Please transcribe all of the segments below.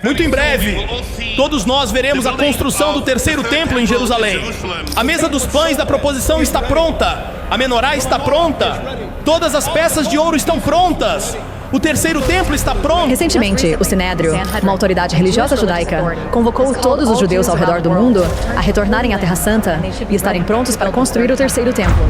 Muito em breve, todos nós veremos a construção do terceiro templo em Jerusalém. A mesa dos pães da proposição está pronta. A menorá está pronta. Todas as peças de ouro estão prontas. O terceiro templo está pronto. Recentemente, o Sinédrio, uma autoridade religiosa judaica, convocou todos os judeus ao redor do mundo a retornarem à Terra Santa e estarem prontos para construir o terceiro templo.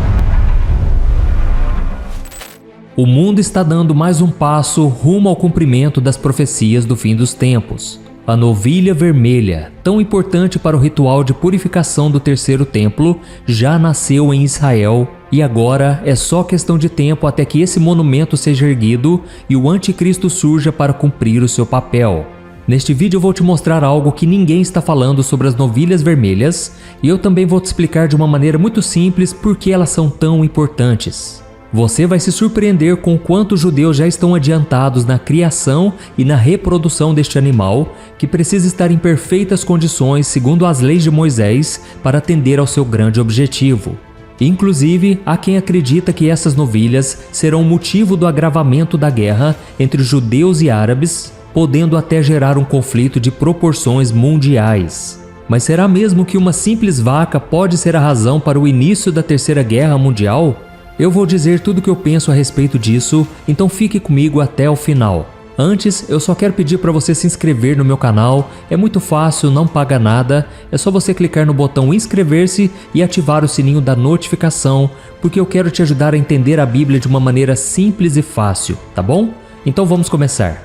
O mundo está dando mais um passo rumo ao cumprimento das profecias do fim dos tempos. A novilha vermelha, tão importante para o ritual de purificação do terceiro templo, já nasceu em Israel e agora é só questão de tempo até que esse monumento seja erguido e o anticristo surja para cumprir o seu papel. Neste vídeo eu vou te mostrar algo que ninguém está falando sobre as novilhas vermelhas e eu também vou te explicar de uma maneira muito simples por que elas são tão importantes. Você vai se surpreender com o quanto os judeus já estão adiantados na criação e na reprodução deste animal, que precisa estar em perfeitas condições segundo as leis de Moisés para atender ao seu grande objetivo. Inclusive, há quem acredita que essas novilhas serão o motivo do agravamento da guerra entre judeus e árabes, podendo até gerar um conflito de proporções mundiais. Mas será mesmo que uma simples vaca pode ser a razão para o início da Terceira Guerra Mundial? Eu vou dizer tudo o que eu penso a respeito disso, então fique comigo até o final. Antes, eu só quero pedir para você se inscrever no meu canal, é muito fácil, não paga nada, é só você clicar no botão inscrever-se e ativar o sininho da notificação, porque eu quero te ajudar a entender a Bíblia de uma maneira simples e fácil, tá bom? Então vamos começar.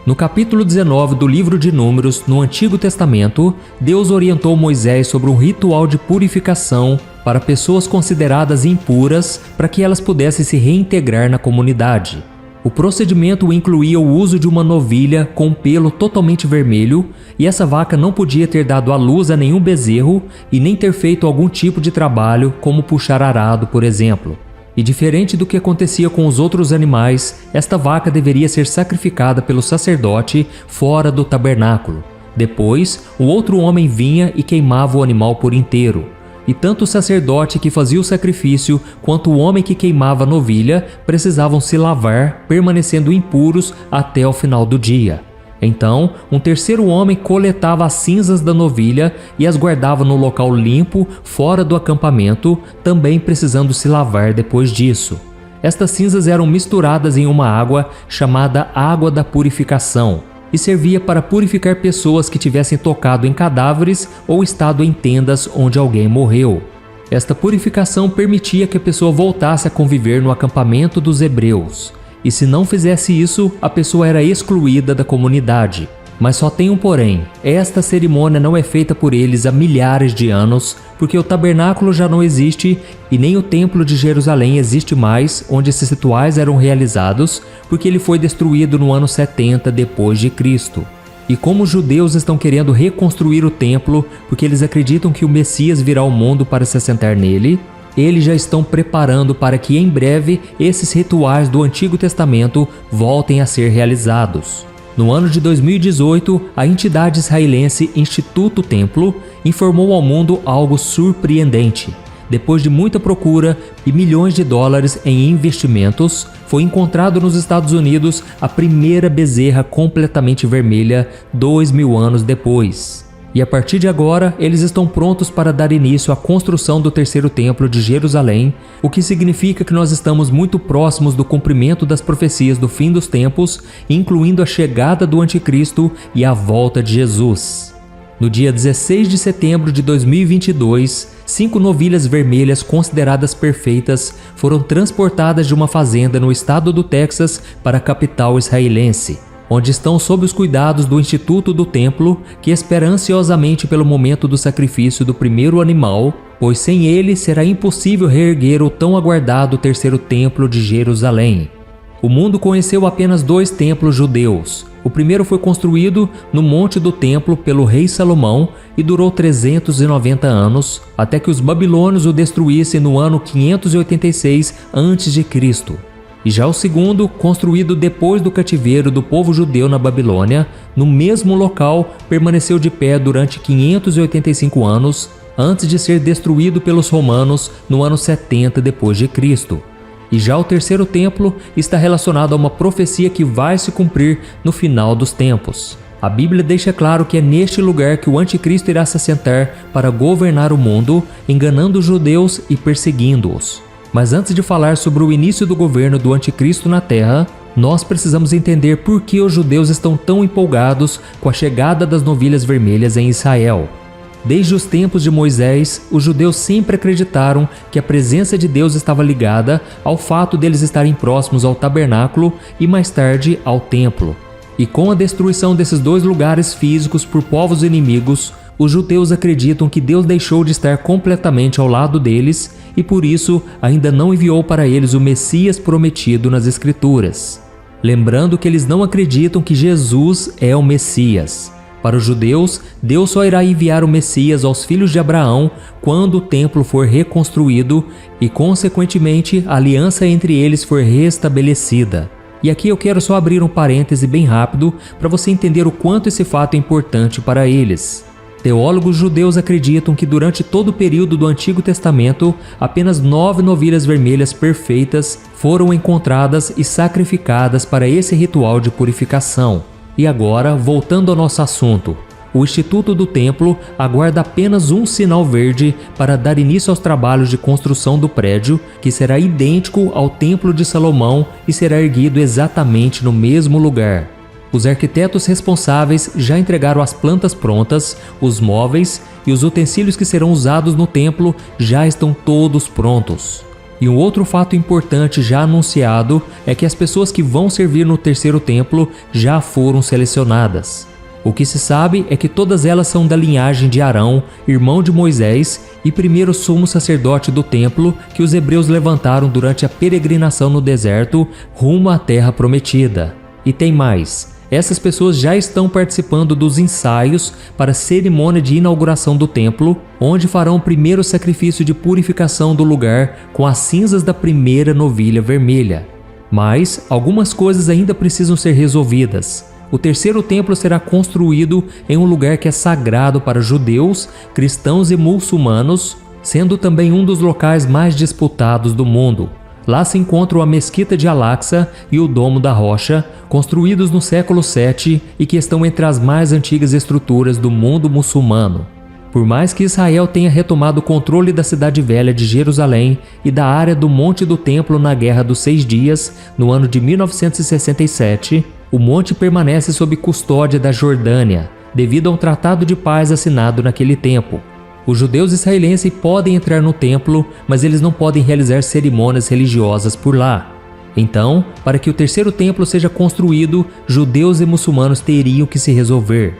No capítulo 19 do livro de Números, no Antigo Testamento, Deus orientou Moisés sobre um ritual de purificação para pessoas consideradas impuras para que elas pudessem se reintegrar na comunidade. O procedimento incluía o uso de uma novilha com um pelo totalmente vermelho e essa vaca não podia ter dado à luz a nenhum bezerro e nem ter feito algum tipo de trabalho como puxar arado, por exemplo. E diferente do que acontecia com os outros animais, esta vaca deveria ser sacrificada pelo sacerdote fora do tabernáculo. Depois, o outro homem vinha e queimava o animal por inteiro. E tanto o sacerdote que fazia o sacrifício quanto o homem que queimava a novilha precisavam se lavar, permanecendo impuros até o final do dia. Então, um terceiro homem coletava as cinzas da novilha e as guardava no local limpo, fora do acampamento, também precisando se lavar depois disso. Estas cinzas eram misturadas em uma água chamada água da purificação e servia para purificar pessoas que tivessem tocado em cadáveres ou estado em tendas onde alguém morreu. Esta purificação permitia que a pessoa voltasse a conviver no acampamento dos hebreus. E se não fizesse isso, a pessoa era excluída da comunidade. Mas só tem um porém, esta cerimônia não é feita por eles há milhares de anos, porque o tabernáculo já não existe e nem o templo de Jerusalém existe mais, onde esses rituais eram realizados, porque ele foi destruído no ano 70 depois de Cristo. E como os judeus estão querendo reconstruir o templo, porque eles acreditam que o Messias virá ao mundo para se assentar nele, eles já estão preparando para que em breve esses rituais do Antigo Testamento voltem a ser realizados. No ano de 2018, a entidade israelense Instituto Templo informou ao mundo algo surpreendente. Depois de muita procura e milhões de dólares em investimentos, foi encontrado nos Estados Unidos a primeira bezerra completamente vermelha 2000 anos depois. E a partir de agora, eles estão prontos para dar início à construção do terceiro templo de Jerusalém, o que significa que nós estamos muito próximos do cumprimento das profecias do fim dos tempos, incluindo a chegada do anticristo e a volta de Jesus. No dia 16 de setembro de 2022, 5 novilhas vermelhas consideradas perfeitas foram transportadas de uma fazenda no estado do Texas para a capital israelense, onde estão sob os cuidados do Instituto do Templo, que espera ansiosamente pelo momento do sacrifício do primeiro animal, pois sem ele será impossível reerguer o tão aguardado terceiro templo de Jerusalém. O mundo conheceu apenas 2 templos judeus. O primeiro foi construído no Monte do Templo pelo rei Salomão e durou 390 anos, até que os babilônios o destruíssem no ano 586 a.C. E já o segundo, construído depois do cativeiro do povo judeu na Babilônia, no mesmo local, permaneceu de pé durante 585 anos, antes de ser destruído pelos romanos no ano 70 depois de Cristo. E já o terceiro templo está relacionado a uma profecia que vai se cumprir no final dos tempos. A Bíblia deixa claro que é neste lugar que o anticristo irá se assentar para governar o mundo, enganando os judeus e perseguindo-os. Mas antes de falar sobre o início do governo do anticristo na terra, nós precisamos entender por que os judeus estão tão empolgados com a chegada das novilhas vermelhas em Israel. Desde os tempos de Moisés, os judeus sempre acreditaram que a presença de Deus estava ligada ao fato deles estarem próximos ao tabernáculo e mais tarde ao templo. E com a destruição desses dois lugares físicos por povos inimigos, os judeus acreditam que Deus deixou de estar completamente ao lado deles e por isso ainda não enviou para eles o Messias prometido nas Escrituras. Lembrando que eles não acreditam que Jesus é o Messias. Para os judeus, Deus só irá enviar o Messias aos filhos de Abraão quando o templo for reconstruído e, consequentemente, a aliança entre eles for restabelecida. E aqui eu quero só abrir um parêntese bem rápido para você entender o quanto esse fato é importante para eles. Teólogos judeus acreditam que durante todo o período do Antigo Testamento, apenas 9 novilhas vermelhas perfeitas foram encontradas e sacrificadas para esse ritual de purificação. E agora, voltando ao nosso assunto, o Instituto do Templo aguarda apenas um sinal verde para dar início aos trabalhos de construção do prédio, que será idêntico ao Templo de Salomão e será erguido exatamente no mesmo lugar. Os arquitetos responsáveis já entregaram as plantas prontas, os móveis e os utensílios que serão usados no templo já estão todos prontos. E um outro fato importante já anunciado é que as pessoas que vão servir no terceiro templo já foram selecionadas. O que se sabe é que todas elas são da linhagem de Arão, irmão de Moisés e primeiro sumo sacerdote do templo que os hebreus levantaram durante a peregrinação no deserto rumo à terra prometida. E tem mais. Essas pessoas já estão participando dos ensaios para a cerimônia de inauguração do templo, onde farão o primeiro sacrifício de purificação do lugar com as cinzas da primeira novilha vermelha. Mas algumas coisas ainda precisam ser resolvidas. O terceiro templo será construído em um lugar que é sagrado para judeus, cristãos e muçulmanos, sendo também um dos locais mais disputados do mundo. Lá se encontram a Mesquita de Al-Aqsa e o Domo da Rocha, construídos no século VII e que estão entre as mais antigas estruturas do mundo muçulmano. Por mais que Israel tenha retomado o controle da cidade velha de Jerusalém e da área do Monte do Templo na Guerra dos 6 Dias, no ano de 1967, o monte permanece sob custódia da Jordânia, devido a um tratado de paz assinado naquele tempo. Os judeus israelenses podem entrar no templo, mas eles não podem realizar cerimônias religiosas por lá. Então, para que o terceiro templo seja construído, judeus e muçulmanos teriam que se resolver.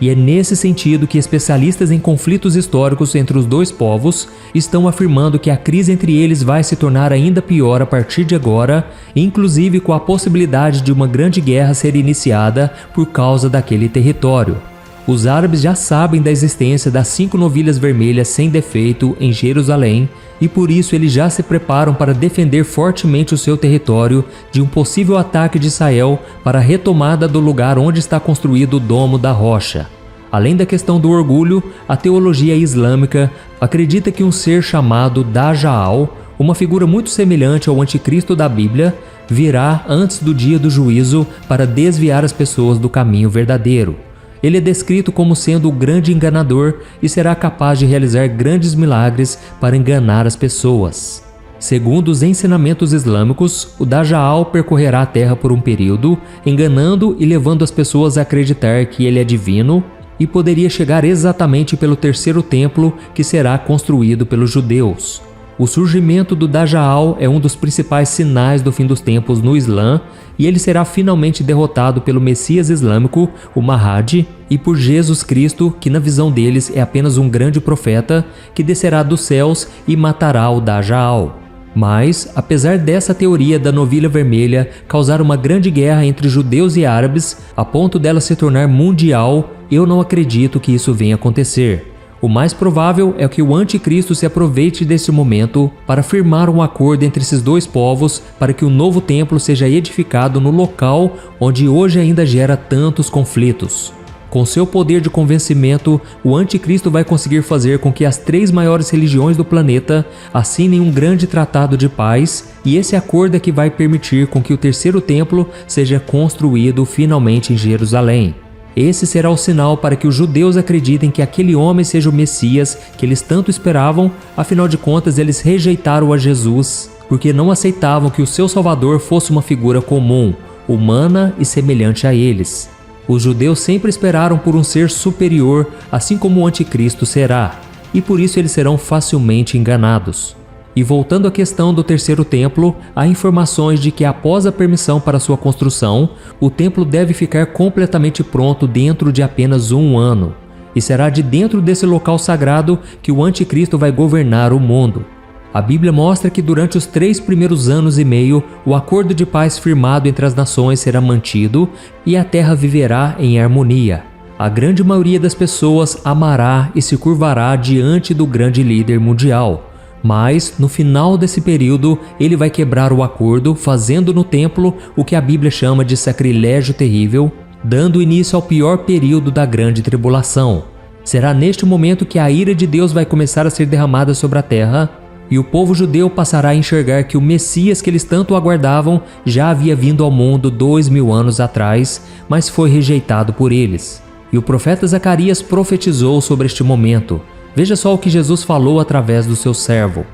E é nesse sentido que especialistas em conflitos históricos entre os dois povos estão afirmando que a crise entre eles vai se tornar ainda pior a partir de agora, inclusive com a possibilidade de uma grande guerra ser iniciada por causa daquele território. Os árabes já sabem da existência das 5 novilhas vermelhas sem defeito em Jerusalém e por isso eles já se preparam para defender fortemente o seu território de um possível ataque de Israel para a retomada do lugar onde está construído o Domo da Rocha. Além da questão do orgulho, a teologia islâmica acredita que um ser chamado Dajjal, uma figura muito semelhante ao anticristo da Bíblia, virá antes do dia do juízo para desviar as pessoas do caminho verdadeiro. Ele é descrito como sendo o grande enganador e será capaz de realizar grandes milagres para enganar as pessoas. Segundo os ensinamentos islâmicos, o Dajjal percorrerá a terra por um período, enganando e levando as pessoas a acreditar que ele é divino e poderia chegar exatamente pelo terceiro templo que será construído pelos judeus. O surgimento do Dajjal é um dos principais sinais do fim dos tempos no Islã e ele será finalmente derrotado pelo Messias islâmico, o Mahdi, e por Jesus Cristo, que na visão deles é apenas um grande profeta que descerá dos céus e matará o Dajjal. Mas, apesar dessa teoria da novilha vermelha causar uma grande guerra entre judeus e árabes, a ponto dela se tornar mundial, eu não acredito que isso venha acontecer. O mais provável é que o anticristo se aproveite deste momento para firmar um acordo entre esses dois povos para que o novo templo seja edificado no local onde hoje ainda gera tantos conflitos. Com seu poder de convencimento, o anticristo vai conseguir fazer com que as 3 maiores religiões do planeta assinem um grande tratado de paz, e esse acordo é que vai permitir com que o terceiro templo seja construído finalmente em Jerusalém. Esse será o sinal para que os judeus acreditem que aquele homem seja o Messias que eles tanto esperavam, afinal de contas eles rejeitaram a Jesus, porque não aceitavam que o seu Salvador fosse uma figura comum, humana e semelhante a eles. Os judeus sempre esperaram por um ser superior, assim como o anticristo será, e por isso eles serão facilmente enganados. E voltando à questão do terceiro templo, há informações de que após a permissão para sua construção, o templo deve ficar completamente pronto dentro de apenas 1 ano. E será de dentro desse local sagrado que o anticristo vai governar o mundo. A Bíblia mostra que durante os 3 primeiros anos e meio, o acordo de paz firmado entre as nações será mantido e a terra viverá em harmonia. A grande maioria das pessoas amará e se curvará diante do grande líder mundial. Mas, no final desse período, ele vai quebrar o acordo, fazendo no templo o que a Bíblia chama de sacrilégio terrível, dando início ao pior período da grande tribulação. Será neste momento que a ira de Deus vai começar a ser derramada sobre a terra, e o povo judeu passará a enxergar que o Messias que eles tanto aguardavam já havia vindo ao mundo 2000 anos atrás, mas foi rejeitado por eles. E o profeta Zacarias profetizou sobre este momento. Veja só o que Jesus falou através do seu servo.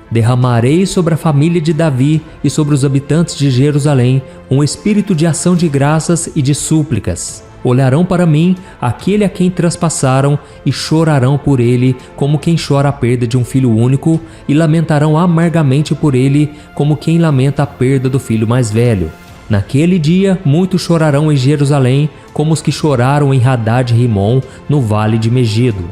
Derramarei sobre a família de Davi e sobre os habitantes de Jerusalém um espírito de ação de graças e de súplicas. Olharão para mim aquele a quem traspassaram e chorarão por ele como quem chora a perda de um filho único e lamentarão amargamente por ele como quem lamenta a perda do filho mais velho. Naquele dia, muitos chorarão em Jerusalém como os que choraram em Hadad-Rimon, no vale de Megido.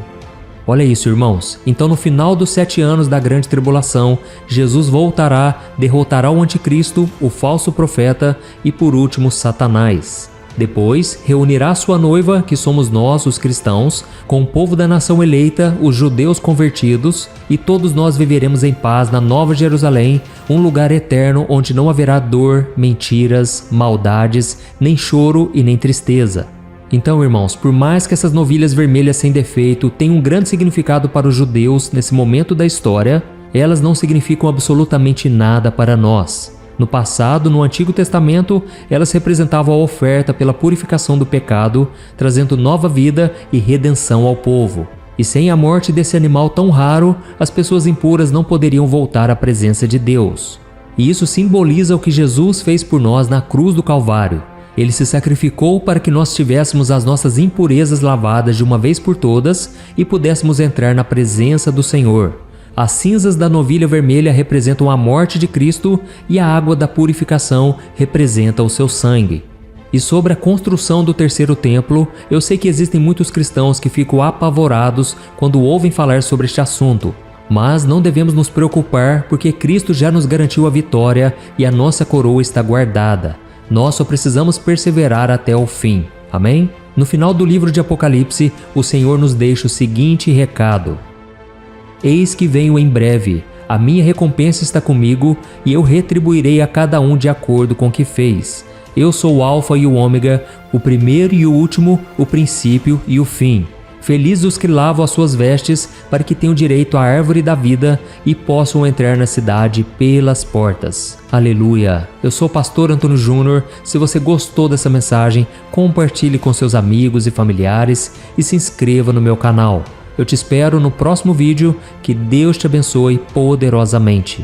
Olha isso, irmãos. Então, no final dos 7 anos da grande tribulação, Jesus voltará, derrotará o anticristo, o falso profeta e, por último, Satanás. Depois, reunirá sua noiva, que somos nós, os cristãos, com o povo da nação eleita, os judeus convertidos, e todos nós viveremos em paz na Nova Jerusalém, um lugar eterno onde não haverá dor, mentiras, maldades, nem choro e nem tristeza. Então, irmãos, por mais que essas novilhas vermelhas sem defeito tenham um grande significado para os judeus nesse momento da história, elas não significam absolutamente nada para nós. No passado, no Antigo Testamento, elas representavam a oferta pela purificação do pecado, trazendo nova vida e redenção ao povo. E sem a morte desse animal tão raro, as pessoas impuras não poderiam voltar à presença de Deus. E isso simboliza o que Jesus fez por nós na cruz do Calvário. Ele se sacrificou para que nós tivéssemos as nossas impurezas lavadas de uma vez por todas e pudéssemos entrar na presença do Senhor. As cinzas da novilha vermelha representam a morte de Cristo e a água da purificação representa o seu sangue. E sobre a construção do terceiro templo, eu sei que existem muitos cristãos que ficam apavorados quando ouvem falar sobre este assunto. Mas não devemos nos preocupar porque Cristo já nos garantiu a vitória e a nossa coroa está guardada. Nós só precisamos perseverar até o fim. Amém? No final do livro de Apocalipse, o Senhor nos deixa o seguinte recado: Eis que venho em breve, a minha recompensa está comigo e eu retribuirei a cada um de acordo com o que fez. Eu sou o Alfa e o Ômega, o primeiro e o último, o princípio e o fim. Felizes os que lavam as suas vestes, para que tenham direito à árvore da vida e possam entrar na cidade pelas portas. Aleluia! Eu sou o pastor Antônio Júnior. Se você gostou dessa mensagem, compartilhe com seus amigos e familiares e se inscreva no meu canal. Eu te espero no próximo vídeo. Que Deus te abençoe poderosamente.